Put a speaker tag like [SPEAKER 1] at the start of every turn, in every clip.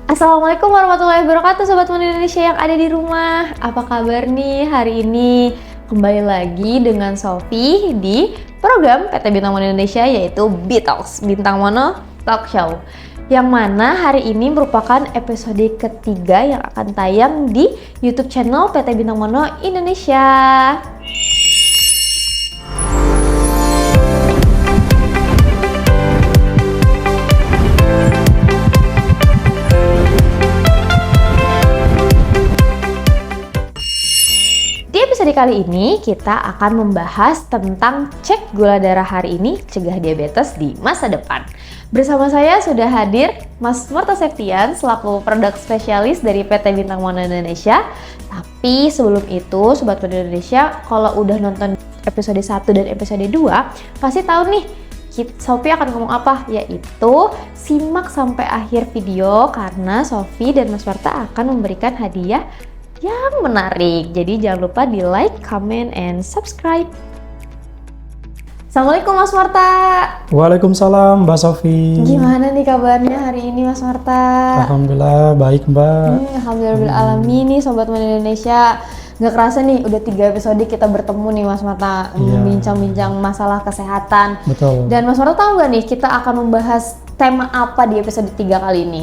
[SPEAKER 1] Assalamualaikum warahmatullahi wabarakatuh Sobat Muda Indonesia yang ada di rumah. Apa kabar nih hari ini? Kembali lagi dengan Sofi di program PT Bintang Mono Indonesia, yaitu B-Talks, Bintang Mono Talk Show, yang mana hari ini merupakan episode ketiga yang akan tayang di YouTube channel PT Bintang Mono Indonesia. Di episode kali ini kita akan membahas tentang cek gula darah hari ini, cegah diabetes di masa depan. Bersama saya sudah hadir Mas Marta Septian selaku produk spesialis dari PT Bintang Mono Indonesia. Tapi sebelum itu Sobat Mono Indonesia, kalau udah nonton episode 1 dan episode 2 pasti tahu nih Sofi akan ngomong apa, yaitu simak sampai akhir video karena Sofi dan Mas Marta akan memberikan hadiah yang menarik. Jadi jangan lupa di like, comment, and subscribe. Assalamualaikum Mas Marta.
[SPEAKER 2] Waalaikumsalam Mbak Sofi.
[SPEAKER 1] Gimana nih kabarnya hari ini Mas Marta?
[SPEAKER 2] Alhamdulillah baik Mbak.
[SPEAKER 1] Alhamdulillah alamin nih Sobat Mono Indonesia. Gak kerasa nih udah 3 episode kita bertemu nih Mas Marta, bincang-bincang masalah kesehatan.
[SPEAKER 2] Betul.
[SPEAKER 1] Dan Mas Marta tahu gak nih kita akan membahas tema apa di episode 3 kali ini?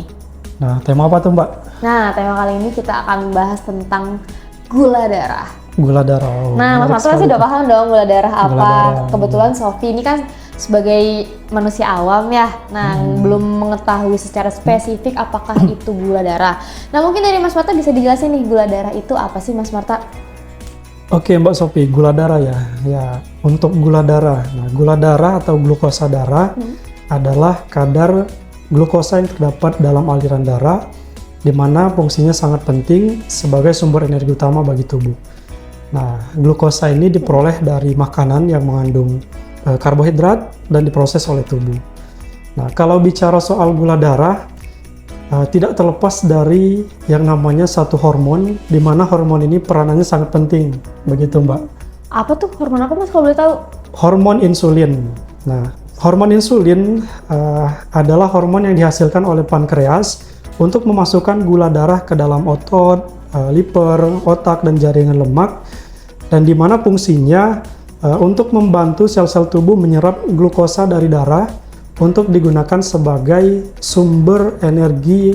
[SPEAKER 2] Nah, tema apa tuh Mbak?
[SPEAKER 1] Nah, tema kali ini kita akan membahas tentang gula darah.
[SPEAKER 2] Gula darah. Oh,
[SPEAKER 1] nah, Mas Marta pasti udah paham dong gula darah apa.
[SPEAKER 2] Gula darah.
[SPEAKER 1] Kebetulan Sofi ini kan sebagai manusia awam ya. Nah, belum mengetahui secara spesifik apakah itu gula darah. Nah, mungkin dari Mas Marta bisa dijelasin nih gula darah itu apa sih Mas Marta?
[SPEAKER 2] Oke Mbak Sofi, gula darah ya. Ya, untuk gula darah. Nah, gula darah atau glukosa darah adalah kadar glukosa yang terdapat dalam aliran darah, di mana fungsinya sangat penting sebagai sumber energi utama bagi tubuh. Nah, glukosa ini diperoleh dari makanan yang mengandung karbohidrat dan diproses oleh tubuh. Nah, kalau bicara soal gula darah, tidak terlepas dari yang namanya satu hormon, di mana hormon ini peranannya sangat penting, begitu Mbak.
[SPEAKER 1] Apa tuh hormon apa Mas kalau boleh tahu?
[SPEAKER 2] Hormon insulin. Nah, hormon insulin adalah hormon yang dihasilkan oleh pankreas untuk memasukkan gula darah ke dalam otot, liver, otak, dan jaringan lemak, dan di mana fungsinya untuk membantu sel-sel tubuh menyerap glukosa dari darah untuk digunakan sebagai sumber energi,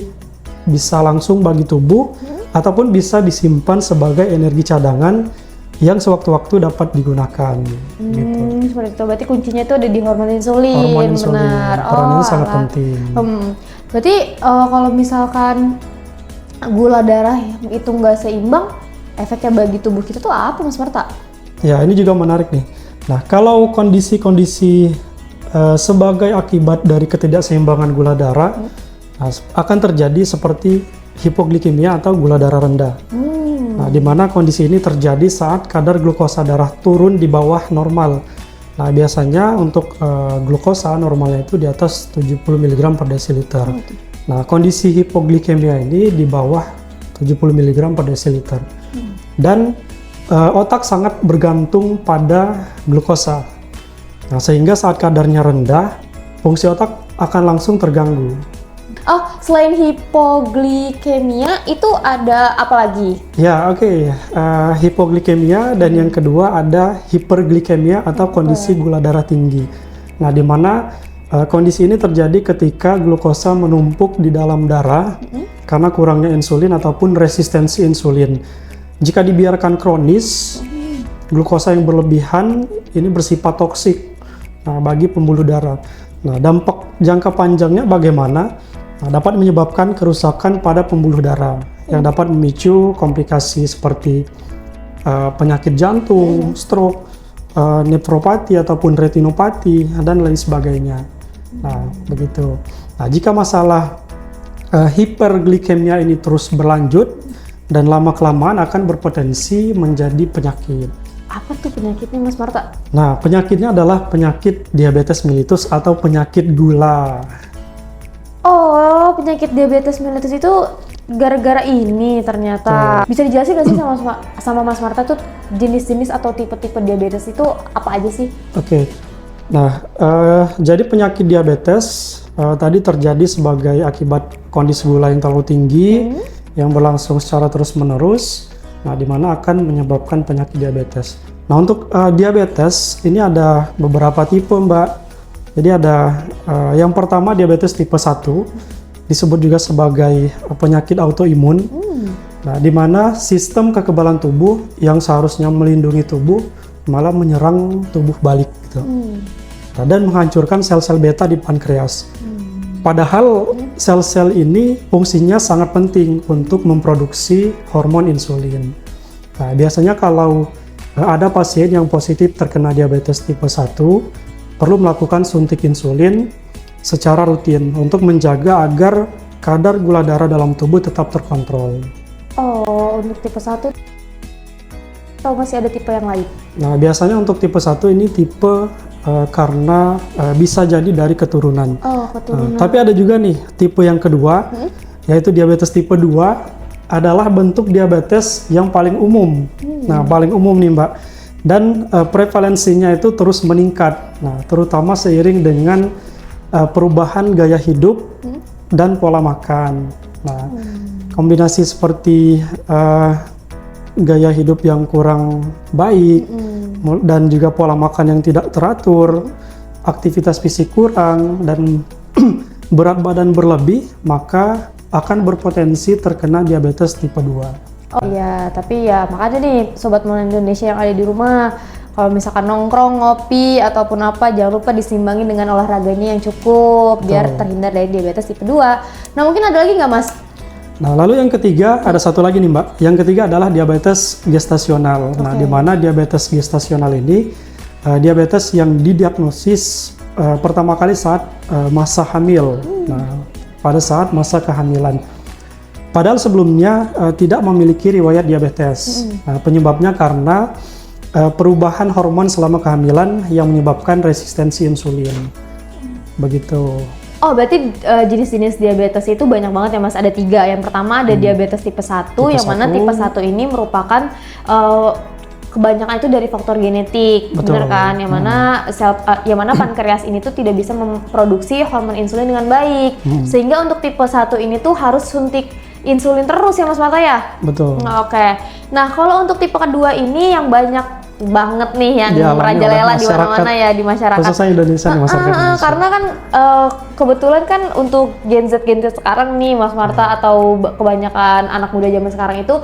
[SPEAKER 2] bisa langsung bagi tubuh ataupun bisa disimpan sebagai energi cadangan yang sewaktu-waktu dapat digunakan. Gitu.
[SPEAKER 1] Seperti itu. Berarti kuncinya itu ada di hormon insulin.
[SPEAKER 2] Hormon insulin,
[SPEAKER 1] benar.
[SPEAKER 2] perannya sangat penting.
[SPEAKER 1] Berarti kalau misalkan gula darah itu nggak seimbang, efeknya bagi tubuh kita tuh apa Mas Marta?
[SPEAKER 2] Ya, ini juga menarik nih. Nah, kalau kondisi-kondisi sebagai akibat dari ketidakseimbangan gula darah, akan terjadi seperti hipoglikemia atau gula darah rendah. Nah, di mana kondisi ini terjadi saat kadar glukosa darah turun di bawah normal. Nah, biasanya untuk glukosa normalnya itu di atas 70 mg per desiliter. Nah, kondisi hipoglikemia ini di bawah 70 mg per desiliter. Dan otak sangat bergantung pada glukosa. Nah, sehingga saat kadarnya rendah, fungsi otak akan langsung terganggu.
[SPEAKER 1] Oh, selain hipoglikemia itu ada apa lagi?
[SPEAKER 2] Ya, oke. Hipoglikemia dan yang kedua ada hiperglikemia atau kondisi gula darah tinggi. Nah, di mana kondisi ini terjadi ketika glukosa menumpuk di dalam darah karena kurangnya insulin ataupun resistensi insulin. Jika dibiarkan kronis, glukosa yang berlebihan ini bersifat toksik bagi pembuluh darah. Nah, dampak jangka panjangnya bagaimana? Nah, dapat menyebabkan kerusakan pada pembuluh darah yang dapat memicu komplikasi seperti penyakit jantung, stroke, nefropati ataupun retinopati, dan lain sebagainya. Nah, begitu. Nah, jika masalah hiperglikemia ini terus berlanjut dan lama-kelamaan akan berpotensi menjadi penyakit.
[SPEAKER 1] Apa tuh penyakitnya Mas Marta?
[SPEAKER 2] Nah, penyakitnya adalah penyakit diabetes mellitus atau penyakit gula.
[SPEAKER 1] Oh, penyakit diabetes mellitus itu gara-gara ini ternyata. Bisa dijelasin nggak sih sama Mas Marta tuh jenis-jenis atau tipe-tipe diabetes itu apa aja sih?
[SPEAKER 2] Oke. Nah, jadi penyakit diabetes tadi terjadi sebagai akibat kondisi gula yang terlalu tinggi yang berlangsung secara terus-menerus, nah di mana akan menyebabkan penyakit diabetes. Nah untuk diabetes ini ada beberapa tipe Mbak. Jadi ada yang pertama diabetes tipe 1, disebut juga sebagai penyakit autoimun. Nah di mana sistem kekebalan tubuh yang seharusnya melindungi tubuh malah menyerang tubuh balik gitu. Nah, dan menghancurkan sel-sel beta di pankreas. Padahal sel-sel ini fungsinya sangat penting untuk memproduksi hormon insulin. Nah, biasanya kalau ada pasien yang positif terkena diabetes tipe 1, perlu melakukan suntik insulin secara rutin untuk menjaga agar kadar gula darah dalam tubuh tetap terkontrol.
[SPEAKER 1] Oh, untuk tipe 1 atau masih ada tipe yang lain?
[SPEAKER 2] Nah, biasanya untuk tipe 1 ini tipe karena bisa jadi dari keturunan.
[SPEAKER 1] Oh, keturunan.
[SPEAKER 2] Tapi ada juga nih tipe yang kedua, yaitu diabetes tipe 2 adalah bentuk diabetes yang paling umum. Nah, paling umum nih Mbak. Dan prevalensinya itu terus meningkat. Nah, terutama seiring dengan perubahan gaya hidup dan pola makan. Nah, kombinasi seperti gaya hidup yang kurang baik dan juga pola makan yang tidak teratur, aktivitas fisik kurang, dan berat badan berlebih, maka akan berpotensi terkena diabetes tipe 2.
[SPEAKER 1] Oh iya, tapi ya makanya nih Sobat Muda Indonesia yang ada di rumah, kalau misalkan nongkrong, ngopi, ataupun apa, jangan lupa diseimbangi dengan olahraganya yang cukup, biar terhindar dari diabetes tipe 2. Nah mungkin ada lagi nggak Mas?
[SPEAKER 2] Nah, lalu yang ketiga, ada satu lagi nih Mbak. Yang ketiga adalah diabetes gestasional. Nah, di mana diabetes gestasional ini diabetes yang didiagnosis pertama kali saat masa hamil. Nah, pada saat masa kehamilan. Padahal sebelumnya tidak memiliki riwayat diabetes. Nah, penyebabnya karena perubahan hormon selama kehamilan yang menyebabkan resistensi insulin. Begitu.
[SPEAKER 1] Oh, berarti jenis-jenis diabetes itu banyak banget ya Mas, ada 3. Yang pertama ada diabetes tipe 1, yang mana tipe 1 ini merupakan kebanyakan itu dari faktor genetik, bener kan? Yang mana yang mana pankreas ini tuh tidak bisa memproduksi hormon insulin dengan baik. Sehingga untuk tipe 1 ini tuh harus suntik insulin terus ya Mas Marta ya?
[SPEAKER 2] Betul.
[SPEAKER 1] Oke. Nah, kalau untuk tipe kedua ini yang banyak banget nih yang merajalela di mana-mana ya di masyarakat.
[SPEAKER 2] Khususnya Indonesia nih, masyarakat Indonesia.
[SPEAKER 1] Karena kan kebetulan kan untuk Gen Z sekarang nih Mas Marta atau kebanyakan anak muda zaman sekarang itu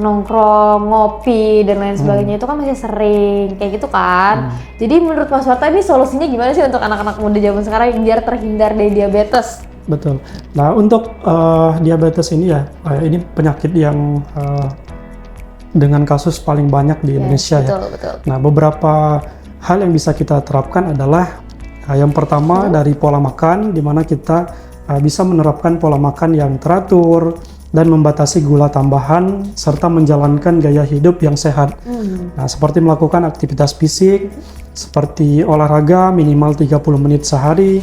[SPEAKER 1] nongkrong, ngopi dan lain sebagainya itu kan masih sering kayak gitu kan. Jadi menurut Mas Marta ini solusinya gimana sih untuk anak-anak muda zaman sekarang biar terhindar dari diabetes?
[SPEAKER 2] Betul. Nah, untuk diabetes ini ya, ini penyakit yang dengan kasus paling banyak di Indonesia ya.
[SPEAKER 1] Betul.
[SPEAKER 2] Nah, beberapa hal yang bisa kita terapkan adalah yang pertama dari pola makan, di mana kita bisa menerapkan pola makan yang teratur dan membatasi gula tambahan serta menjalankan gaya hidup yang sehat. Nah, seperti melakukan aktivitas fisik seperti olahraga minimal 30 menit sehari,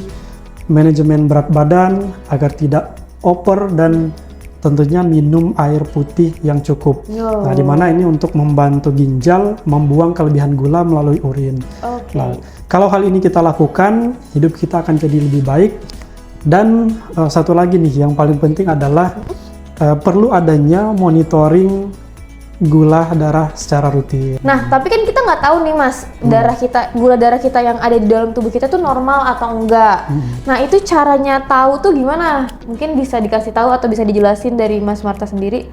[SPEAKER 2] manajemen berat badan agar tidak over, dan tentunya minum air putih yang cukup. Nah, di mana ini untuk membantu ginjal membuang kelebihan gula melalui urin. Nah, kalau hal ini kita lakukan, hidup kita akan jadi lebih baik. Dan satu lagi nih yang paling penting adalah perlu adanya monitoring gula darah secara rutin.
[SPEAKER 1] Nah, tapi kan kita nggak tahu nih Mas, gula darah kita yang ada di dalam tubuh kita tuh normal atau enggak. Nah, itu caranya tahu tuh gimana? Mungkin bisa dikasih tahu atau bisa dijelasin dari Mas Marta sendiri?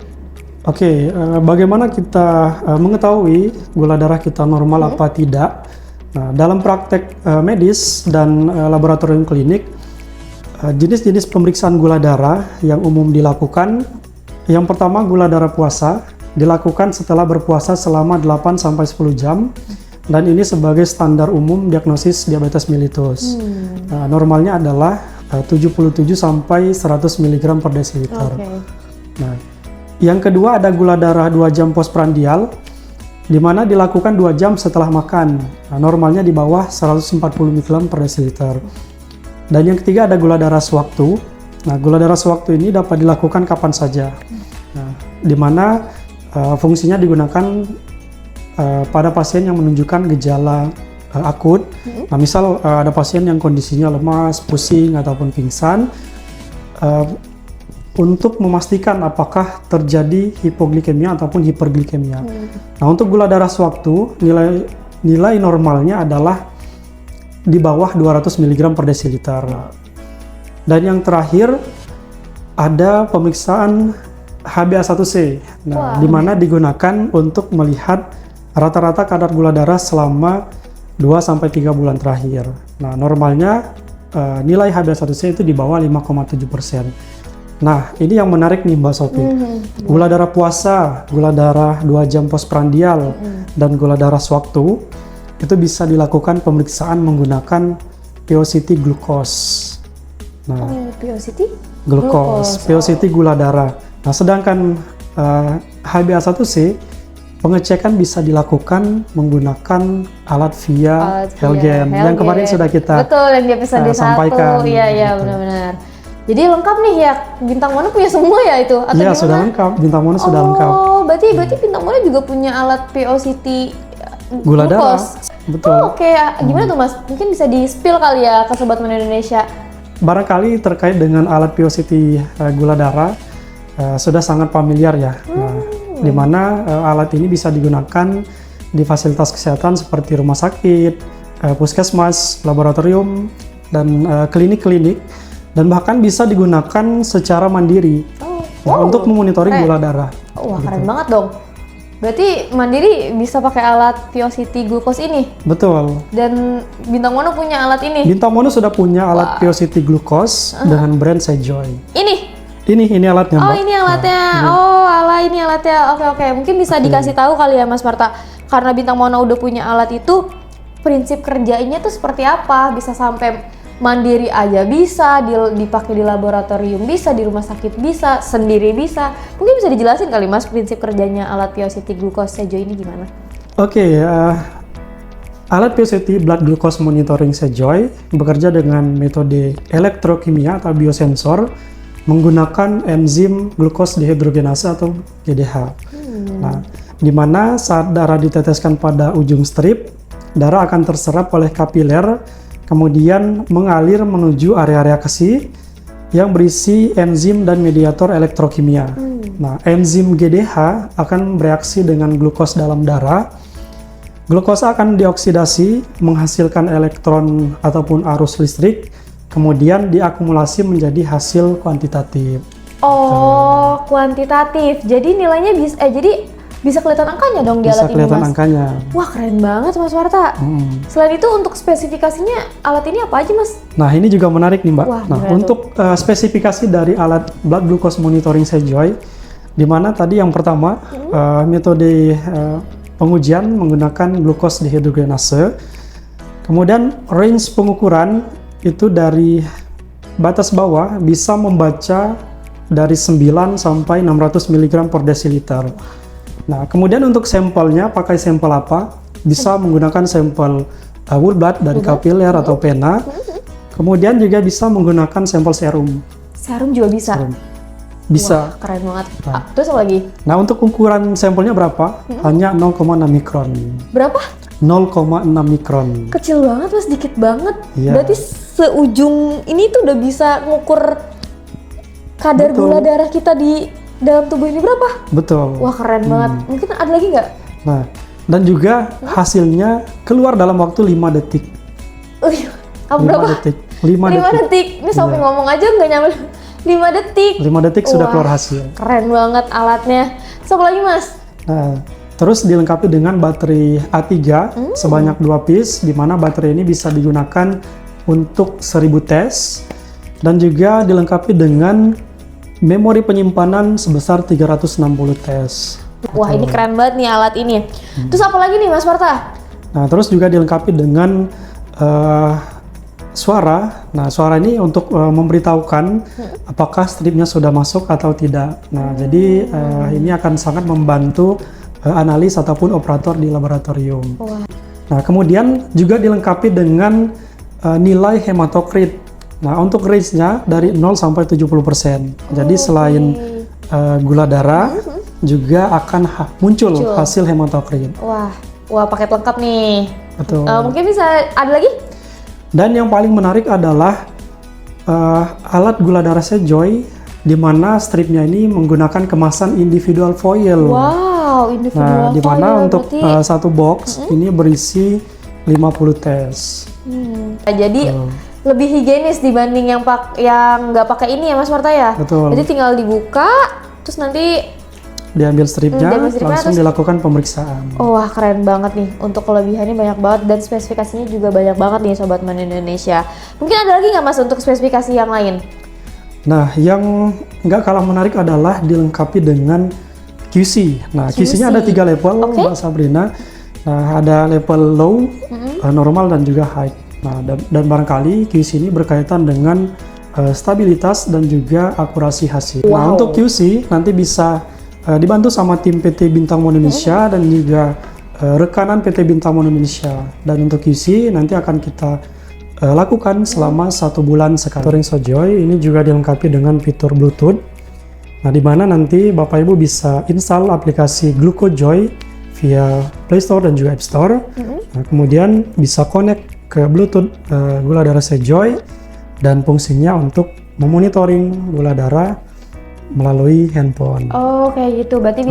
[SPEAKER 2] Oke, bagaimana kita mengetahui gula darah kita normal apa tidak? Nah, dalam praktek medis dan laboratorium klinik, jenis-jenis pemeriksaan gula darah yang umum dilakukan, yang pertama gula darah puasa, dilakukan setelah berpuasa selama 8-10 jam, dan ini sebagai standar umum diagnosis diabetes mellitus. Normalnya adalah 77-100 mg per desiliter. Nah, yang kedua ada gula darah 2 jam postprandial, di mana dilakukan 2 jam setelah makan. Nah, normalnya di bawah 140 mg per desiliter. Dan yang ketiga ada gula darah sewaktu. Nah, gula darah sewaktu ini dapat dilakukan kapan saja. Nah, di mana fungsinya digunakan pada pasien yang menunjukkan gejala akut. Nah, misal ada pasien yang kondisinya lemas, pusing ataupun pingsan, untuk memastikan apakah terjadi hipoglikemia ataupun hiperglikemia. Nah, untuk gula darah sewaktu, nilai normalnya adalah di bawah 200 mg per desiliter. Dan yang terakhir ada pemeriksaan HbA1c, nah, di mana digunakan untuk melihat rata-rata kadar gula darah selama 2-3 bulan terakhir. Nah, normalnya nilai HbA1c itu di bawah 5,7%. Nah, ini yang menarik nih Mbak Sophie. Gula darah puasa, gula darah 2 jam postprandial, dan gula darah sewaktu itu bisa dilakukan pemeriksaan menggunakan POCT glucose. Nah,
[SPEAKER 1] POCT?
[SPEAKER 2] Glucose, POCT gula darah. Nah, sedangkan HbA1c pengecekan bisa dilakukan menggunakan alat via Helgen yang kemarin sudah kita
[SPEAKER 1] yang di episode 1.
[SPEAKER 2] sampaikan.
[SPEAKER 1] Iya, benar-benar. Jadi lengkap nih ya, Bintang Mono punya semua ya itu? Atau
[SPEAKER 2] iya,
[SPEAKER 1] gimana?
[SPEAKER 2] sudah lengkap, Bintang Mono sudah lengkap.
[SPEAKER 1] Oh, berarti Bintang Mono juga punya alat POCT
[SPEAKER 2] Gula darah,
[SPEAKER 1] glucose.
[SPEAKER 2] betul.
[SPEAKER 1] Oh, oke. Gimana tuh Mas? Mungkin bisa di-spill kali ya ke Sobat Mono Indonesia.
[SPEAKER 2] Barangkali terkait dengan alat POCT gula darah sudah sangat familiar ya. Nah, di mana alat ini bisa digunakan di fasilitas kesehatan seperti rumah sakit, puskesmas, laboratorium, dan klinik-klinik, dan bahkan bisa digunakan secara mandiri untuk memonitoring gula darah.
[SPEAKER 1] Wah, keren banget dong. Berarti mandiri bisa pakai alat POCT glucose ini?
[SPEAKER 2] Betul.
[SPEAKER 1] Dan Bintang Mono punya alat ini?
[SPEAKER 2] Bintang Mono sudah punya alat POCT glucose dengan brand Sejoy. Ini alatnya, Mbak.
[SPEAKER 1] Oh, ini alatnya. Ini alatnya. Oke. Mungkin bisa dikasih tahu kali ya, Mas Marta. Karena Bintang Mono udah punya alat itu, prinsip kerjanya tuh seperti apa? Bisa sampai mandiri aja bisa, dipakai di laboratorium bisa, di rumah sakit bisa, sendiri bisa. Mungkin bisa dijelasin kali Mas prinsip kerjanya alat POCT glucose Sejoy ini gimana?
[SPEAKER 2] Oke, alat POCT blood glucose monitoring Sejoy bekerja dengan metode elektrokimia atau biosensor menggunakan enzim glukos dehidrogenase atau GDH. Nah, di mana saat darah diteteskan pada ujung strip, darah akan terserap oleh kapiler, kemudian mengalir menuju area-area kesi yang berisi enzim dan mediator elektrokimia. Nah, enzim GDH akan bereaksi dengan glukos dalam darah. Glukosa akan dioksidasi, menghasilkan elektron ataupun arus listrik, kemudian diakumulasi menjadi hasil kuantitatif.
[SPEAKER 1] Oh, kuantitatif. Jadi nilainya bisa kelihatan angkanya dong di alat ini, Mas? Bisa kelihatan
[SPEAKER 2] angkanya.
[SPEAKER 1] Wah, keren banget Mas Warta. Selain itu untuk spesifikasinya alat ini apa aja, Mas?
[SPEAKER 2] Nah, ini juga menarik nih, Mbak.
[SPEAKER 1] Wah,
[SPEAKER 2] untuk spesifikasi dari alat blood glucose monitoring Sejoy, di mana tadi yang pertama metode pengujian menggunakan glukos dehidrogenase. Kemudian range pengukuran itu dari batas bawah bisa membaca dari 9 sampai 600 mg per desiliter. Nah, kemudian untuk sampelnya pakai sampel apa? Bisa menggunakan sampel whole blood dari kapiler atau pena. Kemudian juga bisa menggunakan sampel serum.
[SPEAKER 1] Serum juga bisa?
[SPEAKER 2] Serum. Bisa.
[SPEAKER 1] Wah, keren banget. Terus apa lagi?
[SPEAKER 2] Nah, untuk ukuran sampelnya berapa? Hanya 0,6 mikron.
[SPEAKER 1] Berapa?
[SPEAKER 2] 0,6 mikron.
[SPEAKER 1] Kecil banget, Mas, dikit banget.
[SPEAKER 2] Iya.
[SPEAKER 1] Berarti seujung ini tuh udah bisa ngukur kadar gula darah kita di dalam tubuh ini berapa?
[SPEAKER 2] Betul.
[SPEAKER 1] Wah, keren banget. Mungkin ada lagi nggak?
[SPEAKER 2] Nah, dan juga hasilnya keluar dalam waktu 5 detik.
[SPEAKER 1] Berapa?
[SPEAKER 2] 5 detik.
[SPEAKER 1] 5 detik. Ini sampai ngomong aja nggak nyampe 5 detik.
[SPEAKER 2] 5 detik sudah keluar hasil.
[SPEAKER 1] Keren banget alatnya. Apa lagi, Mas?
[SPEAKER 2] Nah, terus dilengkapi dengan baterai A3 sebanyak 2 piece, di mana baterai ini bisa digunakan untuk 1000 tes, dan juga dilengkapi dengan memori penyimpanan sebesar 360 tes.
[SPEAKER 1] Wah, ini keren banget nih alat ini. Terus apa lagi nih, Mas Marta?
[SPEAKER 2] Nah, terus juga dilengkapi dengan suara. Nah, suara ini untuk memberitahukan apakah stripnya sudah masuk atau tidak. Nah, jadi ini akan sangat membantu analis ataupun operator di laboratorium. Nah, kemudian juga dilengkapi dengan nilai hematokrit. Nah, untuk range-nya dari 0 sampai 70%. Jadi selain gula darah, juga akan muncul hasil hematokrit.
[SPEAKER 1] Wah, paket lengkap nih.
[SPEAKER 2] Betul.
[SPEAKER 1] Mungkin bisa ada lagi?
[SPEAKER 2] Dan yang paling menarik adalah alat gula darah Sejoy, di mana stripnya ini menggunakan kemasan individual foil.
[SPEAKER 1] Wow, individual
[SPEAKER 2] Nah, di mana
[SPEAKER 1] foil,
[SPEAKER 2] untuk
[SPEAKER 1] berarti.
[SPEAKER 2] satu box ini berisi 50 tes.
[SPEAKER 1] Jadi lebih higienis dibanding yang nggak pakai ini ya Mas Marta ya.
[SPEAKER 2] Betul.
[SPEAKER 1] Jadi tinggal dibuka, terus nanti
[SPEAKER 2] Diambil stripnya,
[SPEAKER 1] diambil stripnya,
[SPEAKER 2] langsung
[SPEAKER 1] terus-
[SPEAKER 2] dilakukan pemeriksaan.
[SPEAKER 1] wah keren banget nih. Untuk kelebihannya banyak banget dan spesifikasinya juga banyak banget nih Sobat Man Indonesia. Mungkin ada lagi nggak Mas untuk spesifikasi yang lain?
[SPEAKER 2] Nah, yang nggak kalah menarik adalah dilengkapi dengan QC. Nah, QC-nya ada 3 level,
[SPEAKER 1] Oke.
[SPEAKER 2] Mbak Sabrina. Nah, ada level low, normal, dan juga high. Nah, dan barangkali QC ini berkaitan dengan stabilitas dan juga akurasi hasil. Nah,
[SPEAKER 1] Wow.
[SPEAKER 2] untuk QC nanti bisa dibantu sama tim PT Bintang Mono Indonesia dan juga rekanan PT Bintang Mono Indonesia. Dan untuk QC nanti akan kita lakukan selama 1 bulan sekali. Touring Sejoy ini juga dilengkapi dengan fitur Bluetooth. Nah, di mana nanti Bapak Ibu bisa install aplikasi GlucoJoy via Play Store dan juga App Store. Nah, kemudian bisa connect ke Bluetooth gula darah Sejoy dan fungsinya untuk memonitoring gula darah melalui handphone.
[SPEAKER 1] Oh kayak gitu, berarti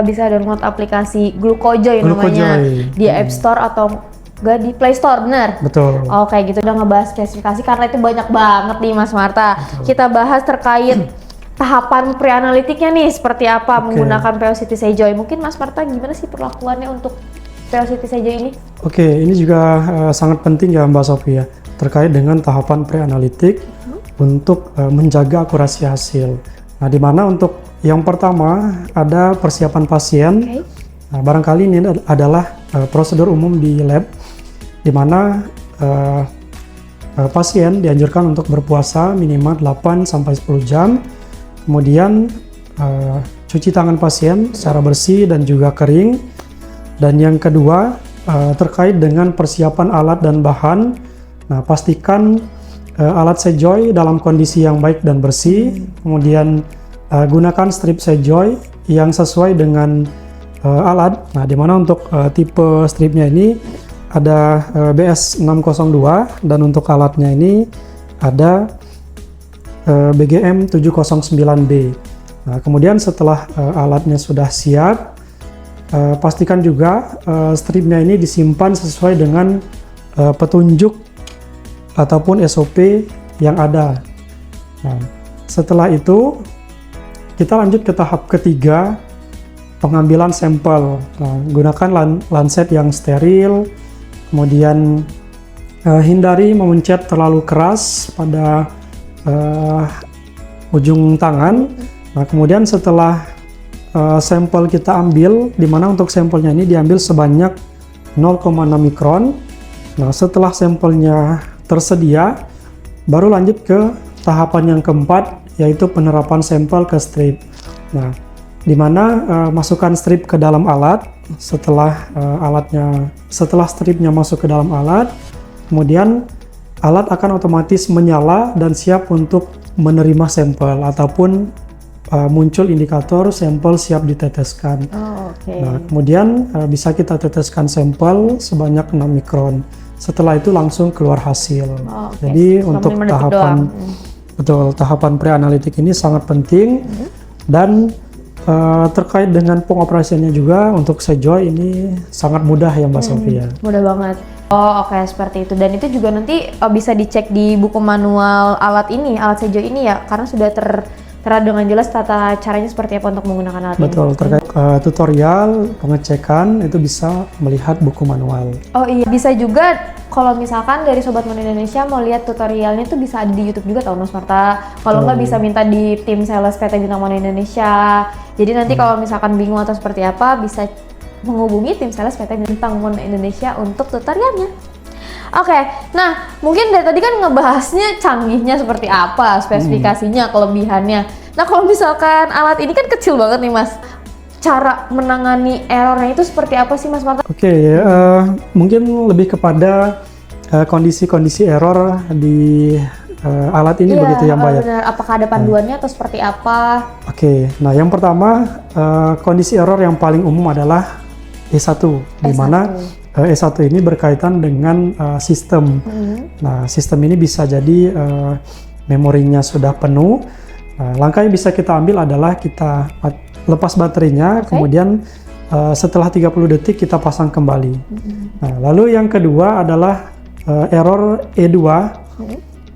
[SPEAKER 1] bisa download aplikasi GlucoJoy namanya
[SPEAKER 2] GlucoJoy.
[SPEAKER 1] di App Store atau enggak di Play Store, benar?
[SPEAKER 2] Betul.
[SPEAKER 1] Oh kayak gitu, udah ngebahas spesifikasi karena itu banyak banget nih Mas Marta. Kita bahas terkait tahapan pre-analitiknya nih seperti apa menggunakan PO City Sejoy. Mungkin Mas Marta gimana sih perlakuannya untuk PO City Sejoy ini?
[SPEAKER 2] Oke, ini juga sangat penting ya Mbak Sofia terkait dengan tahapan pre-analitik untuk menjaga akurasi hasil. Nah, di mana untuk yang pertama ada persiapan pasien.
[SPEAKER 1] Oke.
[SPEAKER 2] Nah, barangkali ini adalah prosedur umum di lab, di mana pasien dianjurkan untuk berpuasa minimal 8 sampai 10 jam. Kemudian cuci tangan pasien secara bersih dan juga kering. Dan yang kedua terkait dengan persiapan alat dan bahan. Nah, pastikan alat Sejoy dalam kondisi yang baik dan bersih. Kemudian gunakan strip Sejoy yang sesuai dengan alat. Nah, di mana untuk tipe stripnya ini ada BS602 dan untuk alatnya ini ada BGM709B. Nah, kemudian setelah alatnya sudah siap, pastikan juga stripnya ini disimpan sesuai dengan petunjuk ataupun SOP yang ada. Nah, setelah itu kita lanjut ke tahap ketiga, pengambilan sampel. Nah, gunakan lancet yang steril, kemudian hindari memencet terlalu keras pada ujung tangan. Nah, kemudian setelah sampel kita ambil, di mana untuk sampelnya ini diambil sebanyak 0,6 mikron. Nah, setelah sampelnya tersedia, baru lanjut ke tahapan yang keempat, yaitu penerapan sampel ke strip. Nah, di mana masukkan strip ke dalam alat. Setelah stripnya masuk ke dalam alat, kemudian alat akan otomatis menyala dan siap untuk menerima sampel ataupun muncul indikator sampel siap diteteskan.
[SPEAKER 1] Oh, oke.
[SPEAKER 2] Nah, kemudian bisa kita teteskan sampel sebanyak 6 mikron. Setelah itu langsung keluar hasil.
[SPEAKER 1] Oh, oke.
[SPEAKER 2] Jadi
[SPEAKER 1] Selama
[SPEAKER 2] untuk
[SPEAKER 1] 5 detik
[SPEAKER 2] tahapan
[SPEAKER 1] doang.
[SPEAKER 2] tahapan pre-analitik ini sangat penting. Dan terkait dengan pengoperasiannya juga untuk Sejoy ini sangat mudah ya Mbak Sofia.
[SPEAKER 1] Mudah banget. Oh oke, seperti itu. Dan itu juga nanti bisa dicek di buku manual alat Sejoy ini ya, karena sudah tertera dengan jelas tata caranya seperti apa untuk menggunakan alat
[SPEAKER 2] Betul,
[SPEAKER 1] ini.
[SPEAKER 2] terkait tutorial pengecekan itu bisa melihat buku manual.
[SPEAKER 1] Oh iya, bisa juga kalau misalkan dari Sobat Mono Indonesia mau lihat tutorialnya tuh bisa ada di YouTube juga tau Mas Marta. Kalau nggak bisa minta di tim sales PT Bintang Mono Indonesia. Jadi nanti kalau misalkan bingung atau seperti apa bisa menghubungi tim sales PT Bintang Mono Indonesia untuk tutorialnya. Oke, nah mungkin dari tadi kan ngebahasnya canggihnya seperti apa, spesifikasinya, kelebihannya. Nah kalau misalkan alat ini kan kecil banget nih Mas, cara menangani errornya itu seperti apa sih Mas Marta?
[SPEAKER 2] Oke, mungkin lebih kepada kondisi-kondisi error di alat ini begitu ya Mbak ya?
[SPEAKER 1] Benar. Apakah ada panduannya atau seperti apa?
[SPEAKER 2] Oke, nah yang pertama kondisi error yang paling umum adalah E1, di mana S1 ini berkaitan dengan sistem. Nah, sistem ini bisa jadi memorinya sudah penuh. Nah, langkah yang bisa kita ambil adalah kita lepas baterainya, kemudian setelah 30 detik kita pasang kembali. Nah, lalu yang kedua adalah error E2.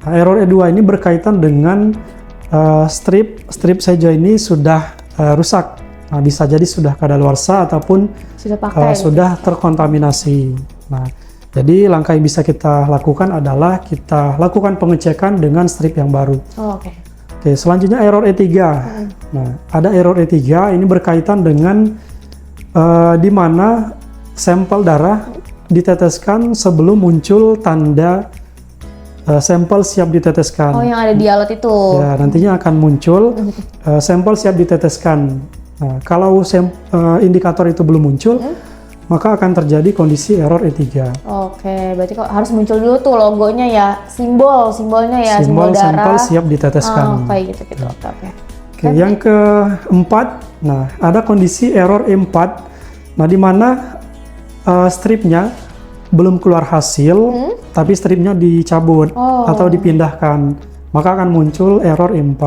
[SPEAKER 2] Nah, error E2 ini berkaitan dengan strip Sejo ini sudah rusak. Nah, bisa jadi sudah kadaluarsa ataupun sudah terkontaminasi. Nah, jadi langkah yang bisa kita lakukan adalah kita lakukan pengecekan dengan strip yang baru. Oke, selanjutnya error E3. Nah, ada error E3 ini berkaitan dengan di mana sampel darah diteteskan sebelum muncul tanda sampel siap diteteskan.
[SPEAKER 1] Oh, yang ada di alat itu.
[SPEAKER 2] Ya, nantinya akan muncul sampel siap diteteskan. Nah, kalau indikator itu belum muncul, maka akan terjadi kondisi error E3.
[SPEAKER 1] Oke, berarti kok harus muncul dulu tuh logonya ya, simbolnya ya,
[SPEAKER 2] simbol
[SPEAKER 1] darah.
[SPEAKER 2] sampel siap diteteskan.
[SPEAKER 1] Kayak gitu. Oke.
[SPEAKER 2] Oke, yang keempat, nah ada kondisi error E4, nah di mana stripnya belum keluar hasil, tapi stripnya dicabut atau dipindahkan, maka akan muncul error E4.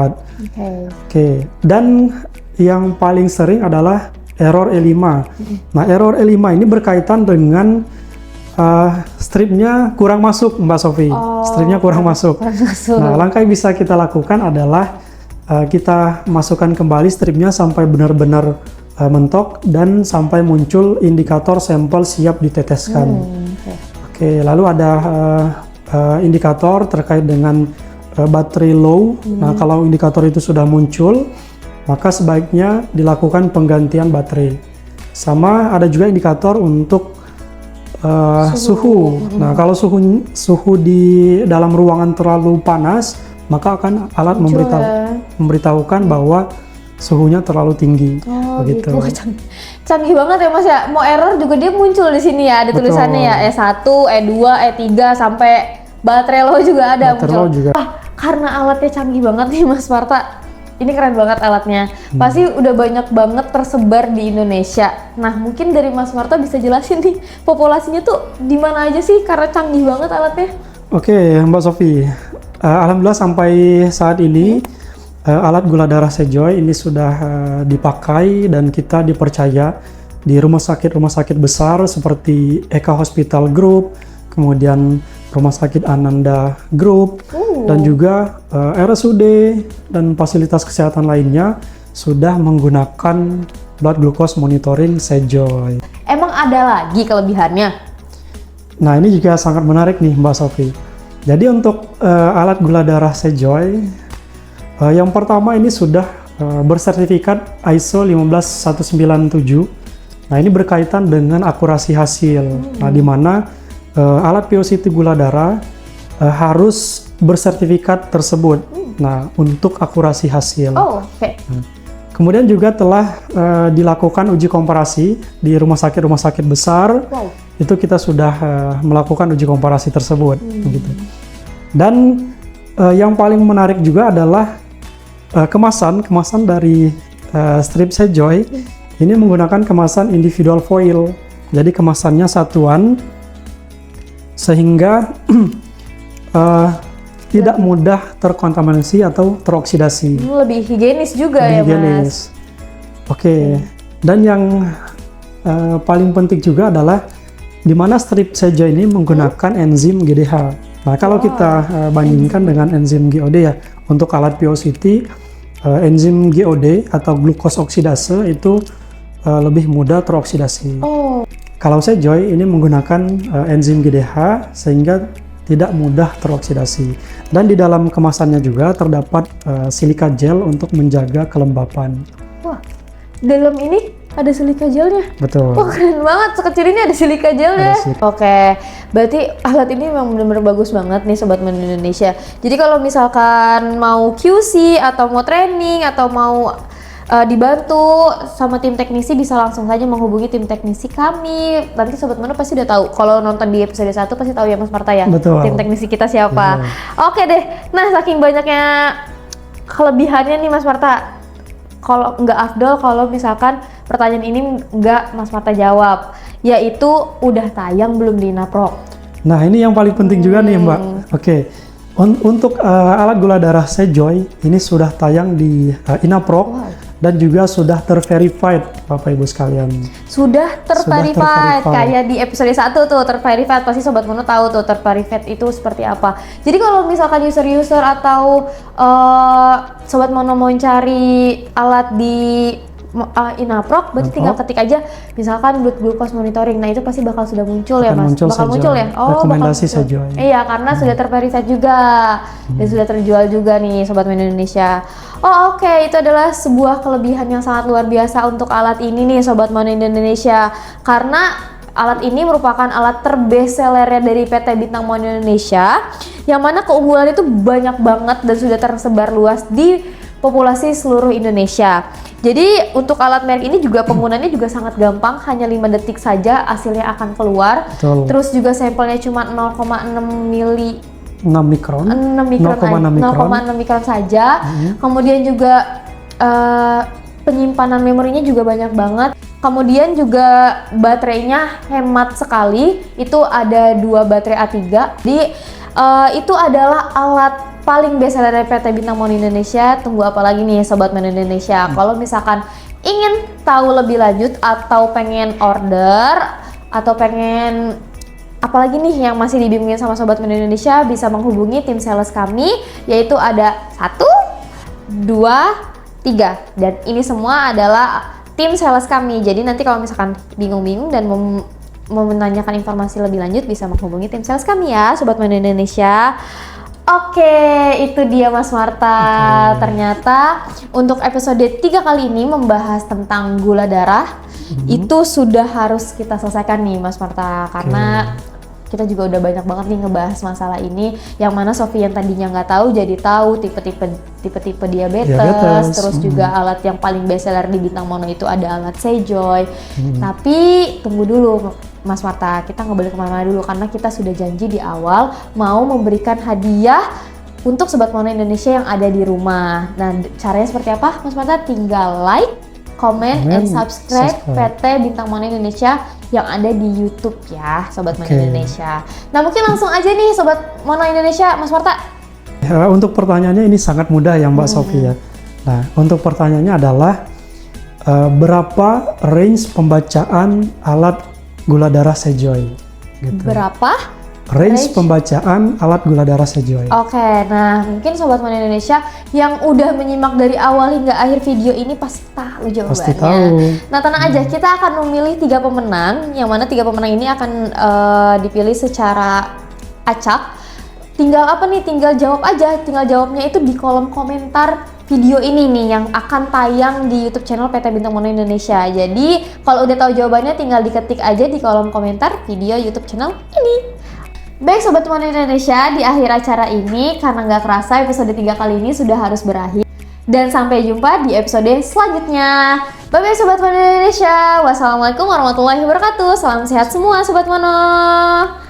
[SPEAKER 2] Oke, dan yang paling sering adalah error E5. Nah, error E5 ini berkaitan dengan stripnya kurang masuk, Mbak Sofi. Stripnya kurang masuk. Nah, langkah yang bisa kita lakukan adalah kita masukkan kembali stripnya sampai benar-benar mentok dan sampai muncul indikator sampel siap diteteskan. Oke, lalu ada indikator terkait dengan baterai low. Nah, kalau indikator itu sudah muncul, maka sebaiknya dilakukan penggantian baterai. Sama ada juga indikator untuk suhu. Nah, kalau suhu di dalam ruangan terlalu panas, maka akan alat memberitahukan bahwa suhunya terlalu tinggi. Begitu.
[SPEAKER 1] Canggih banget ya Mas ya. Mau error juga dia muncul di sini ya. Ada tulisannya ya E1, E2, E3 sampai baterai low juga ada muncul. Karena alatnya canggih banget nih Mas Marta. Ini keren banget alatnya. Pasti udah banyak banget tersebar di Indonesia. Nah, mungkin dari Mas Marta bisa jelasin nih populasinya tuh di mana aja sih karena canggih banget alatnya.
[SPEAKER 2] Oke, Mbak Sofi. Alhamdulillah sampai saat ini alat gula darah Sejoy ini sudah dipakai dan kita dipercaya di rumah sakit besar seperti Eka Hospital Group, kemudian Rumah Sakit Ananda Group, dan juga RSUD dan fasilitas kesehatan lainnya sudah menggunakan blood glucose monitoring Sejoy.
[SPEAKER 1] Emang ada lagi kelebihannya?
[SPEAKER 2] Nah, ini juga sangat menarik nih Mbak Sofi. Jadi untuk alat gula darah Sejoy, yang pertama ini sudah bersertifikat ISO 15197. Nah, ini berkaitan dengan akurasi hasil. Nah, di mana alat POCT gula darah harus bersertifikat tersebut. Nah, untuk akurasi hasil. Kemudian juga telah dilakukan uji komparasi di rumah sakit besar. Itu kita sudah melakukan uji komparasi tersebut. Begitu. Dan yang paling menarik juga adalah kemasan dari strip Sejoy ini menggunakan kemasan individual foil. Jadi kemasannya satuan sehingga tidak mudah terkontaminasi atau teroksidasi.
[SPEAKER 1] Lebih higienis juga ya Mas.
[SPEAKER 2] Oke. Dan yang paling penting juga adalah di mana strip Sejoy ini menggunakan enzim GDH. Nah, kalau kita bandingkan dengan enzim GOD ya, untuk alat POCT, enzim GOD atau glukos oksidase itu lebih mudah teroksidasi. Kalau Sejoy ini menggunakan enzim GDH sehingga tidak mudah teroksidasi. Dan di dalam kemasannya juga terdapat silika gel untuk menjaga kelembapan.
[SPEAKER 1] Wah, dalam ini ada silika gelnya?
[SPEAKER 2] Betul.
[SPEAKER 1] Wah, keren banget, sekecil ini ada silika gelnya. Oke, berarti alat ini memang benar-benar bagus banget nih Sobat Men Indonesia. Jadi kalau misalkan mau QC atau mau training atau mau dibantu sama tim teknisi, bisa langsung saja menghubungi tim teknisi kami. Nanti Sobat Menu pasti udah tahu. Kalau nonton di episode 1 pasti tahu ya Mas Marta ya.
[SPEAKER 2] Betul.
[SPEAKER 1] Tim teknisi kita siapa. Oke deh. Nah, saking banyaknya kelebihannya nih Mas Marta, kalau nggak afdol kalau misalkan pertanyaan ini nggak Mas Marta jawab. yaitu udah tayang belum di Inaproc?
[SPEAKER 2] Nah, ini yang paling penting juga nih, Mbak. Oke. Untuk alat gula darah Sejoy ini sudah tayang di Inaproc dan juga sudah terverified, Bapak Ibu sekalian.
[SPEAKER 1] Sudah terverified. Kayak di episode 1 tuh terverified, pasti Sobat Mono tahu tuh terverified itu seperti apa. Jadi kalau misalkan user-user atau Sobat Mono mau cari alat di Inaproc, berarti tinggal ketik aja misalkan blood glucose monitoring. Nah, itu pasti bakal sudah muncul ya, Mas? Bakal muncul ya?
[SPEAKER 2] Rekomendasi Sejoy.
[SPEAKER 1] Iya, karena sudah terverified juga dan sudah terjual juga nih Sobat Mono Indonesia. Oke, itu adalah sebuah kelebihan yang sangat luar biasa untuk alat ini nih Sobat Mono Indonesia. Karena alat ini merupakan alat terbest sellernya dari PT Bintang Mono Indonesia, yang mana keunggulan itu banyak banget dan sudah tersebar luas di populasi seluruh Indonesia. Jadi untuk alat merek ini juga penggunaannya juga sangat gampang, hanya 5 detik saja hasilnya akan keluar.
[SPEAKER 2] Betul.
[SPEAKER 1] Terus juga sampelnya cuma 0,6
[SPEAKER 2] mikron.
[SPEAKER 1] 0,6 mikron saja. Kemudian juga penyimpanan memorinya juga banyak banget. Kemudian juga baterainya hemat sekali. Itu ada 2 baterai A3. Jadi itu adalah alat paling best seller dari PT Bintang Mono Indonesia. Tunggu apa lagi nih Sobat Mono Indonesia? Kalau misalkan ingin tahu lebih lanjut atau pengen order atau pengen apalagi nih yang masih dibingungin sama Sobat Mono Indonesia, bisa menghubungi tim sales kami, yaitu ada 1, 2, 3, dan ini semua adalah tim sales kami. Jadi nanti kalau misalkan bingung-bingung dan mau menanyakan informasi lebih lanjut, bisa menghubungi tim sales kami ya Sobat Mono Indonesia. Oke, itu dia Mas Marta. Ternyata untuk episode 3 kali ini membahas tentang gula darah, itu sudah harus kita selesaikan nih Mas Marta. Karena kita juga udah banyak banget nih ngebahas masalah ini, yang mana Sofi yang tadinya nggak tahu jadi tahu tipe-tipe diabetes. Terus juga alat yang paling best seller di Bintang Mono itu ada alat Sejoy. Tapi tunggu dulu Mas Marta, kita nggak boleh kemana-mana dulu karena kita sudah janji di awal mau memberikan hadiah untuk Sobat Mono Indonesia yang ada di rumah. Nah, caranya seperti apa Mas Marta? Tinggal like, comment, and subscribe PT Bintang Mono Indonesia yang ada di YouTube ya Sobat Mono Indonesia. Nah, mungkin langsung aja nih Sobat Mono Indonesia, Mas Marta.
[SPEAKER 2] Ya, untuk pertanyaannya ini sangat mudah ya Mbak Sofi ya. Nah, untuk pertanyaannya adalah berapa range pembacaan alat gula darah Sejoy? Gitu.
[SPEAKER 1] Berapa?
[SPEAKER 2] Range pembacaan alat gula darah Sejoy.
[SPEAKER 1] Oke, nah mungkin Sobat Mono Indonesia yang udah menyimak dari awal hingga akhir video ini pasti tahu jawabannya.
[SPEAKER 2] Pasti tahu.
[SPEAKER 1] Nah, tenang aja, kita akan memilih 3 pemenang, yang mana 3 pemenang ini akan dipilih secara acak. Tinggal apa nih? Tinggal jawab aja. Tinggal jawabnya itu di kolom komentar video ini nih yang akan tayang di YouTube channel PT Bintang Mono Indonesia. Jadi kalau udah tahu jawabannya tinggal diketik aja di kolom komentar video YouTube channel ini. Baik Sobat Mono Indonesia, di akhir acara ini karena nggak kerasa episode 3 kali ini sudah harus berakhir. Dan sampai jumpa di episode selanjutnya. Bye-bye Sobat Mono Indonesia. Wassalamualaikum warahmatullahi wabarakatuh. Salam sehat semua Sobat Mono.